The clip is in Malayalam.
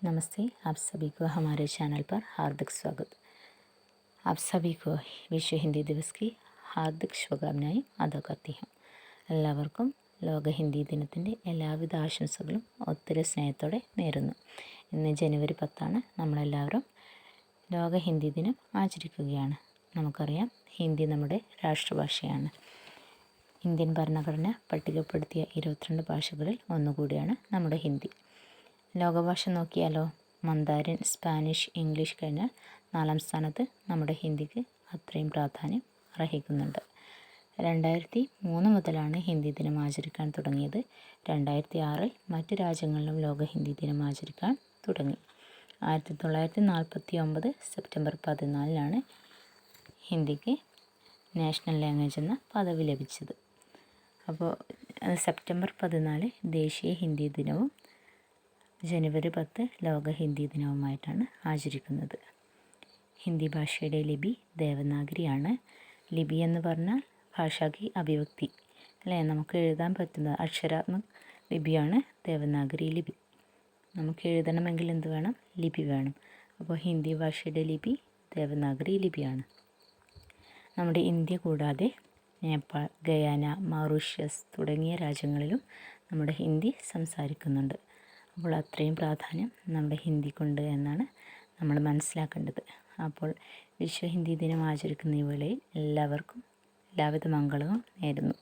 नमस्ते, आप सभी को हमारे चैनल पर हार्दिक स्वागत। आप सभी को विश्व हिंदी दिवस की ഹാർദിക് ശുഭകാമനയും അതാ करती हूँ। എല്ലാവർക്കും ലോക ഹിന്ദി ദിനത്തിൻ്റെ എല്ലാവിധ ആശംസകളും ഒത്തിരി സ്നേഹത്തോടെ നേരുന്നു. ഇന്ന് ജനുവരി 10 നമ്മളെല്ലാവരും ലോക ഹിന്ദി ദിനം ആചരിക്കുകയാണ്. നമുക്കറിയാം, ഹിന്ദി നമ്മുടെ രാഷ്ട്രഭാഷയാണ്. ഇന്ത്യൻ ഭരണഘടന പട്ടികപ്പെടുത്തിയ 22 ഭാഷകളിൽ ഒന്നുകൂടിയാണ് നമ്മുടെ ഹിന്ദി. ലോകഭാഷ നോക്കിയാലോ, മന്ദാരിൻ, സ്പാനിഷ്, ഇംഗ്ലീഷ് കഴിഞ്ഞാൽ 4ാം സ്ഥാനത്ത് നമ്മുടെ ഹിന്ദിക്ക് അത്രയും പ്രാധാന്യം അർഹിക്കുന്നുണ്ട്. 2003 മുതലാണ് ഹിന്ദി ദിനം ആചരിക്കാൻ തുടങ്ങിയത്. 2006 മറ്റ് രാജ്യങ്ങളിലും ലോക ഹിന്ദി ദിനം ആചരിക്കാൻ തുടങ്ങി. 1949 സെപ്റ്റംബർ 14 ഹിന്ദിക്ക് നാഷണൽ ലാംഗ്വേജ് എന്ന പദവി ലഭിച്ചത്. അപ്പോൾ സെപ്റ്റംബർ 14 ദേശീയ ഹിന്ദി ദിനവും ജനുവരി 10 ലോക ഹിന്ദി ദിനവുമായിട്ടാണ് ആചരിക്കുന്നത്. ഹിന്ദി ഭാഷയുടെ ലിപി ദേവനാഗരിയാണ്. ലിപി എന്ന് പറഞ്ഞാൽ ഭാഷാകി അഭിവ്യക്തി അല്ലേ, നമുക്ക് എഴുതാൻ പറ്റുന്ന അക്ഷരാത്മക ലിപിയാണ് ദേവനാഗരി ലിപി. നമുക്ക് എഴുതണമെങ്കിൽ എന്ത് വേണം? ലിപി വേണം. അപ്പോൾ ഹിന്ദി ഭാഷയുടെ ലിപി ദേവനാഗരി ലിപിയാണ്. നമ്മുടെ ഇന്ത്യ കൂടാതെ നേപ്പാൾ, ഗയാന, മൗറീഷ്യസ് തുടങ്ങിയ രാജ്യങ്ങളിലും നമ്മുടെ ഹിന്ദി സംസാരിക്കുന്നുണ്ട്. അപ്പോൾ അത്രയും പ്രാധാന്യം നമ്മുടെ ഹിന്ദിക്കുണ്ട് എന്നാണ് നമ്മൾ മനസ്സിലാക്കേണ്ടത്. അപ്പോൾ വിശ്വ ഹിന്ദി ദിനം ആചരിക്കുന്ന ഈ വേളയിൽ എല്ലാവർക്കും എല്ലാവിധ മംഗളവും നേരുന്നു.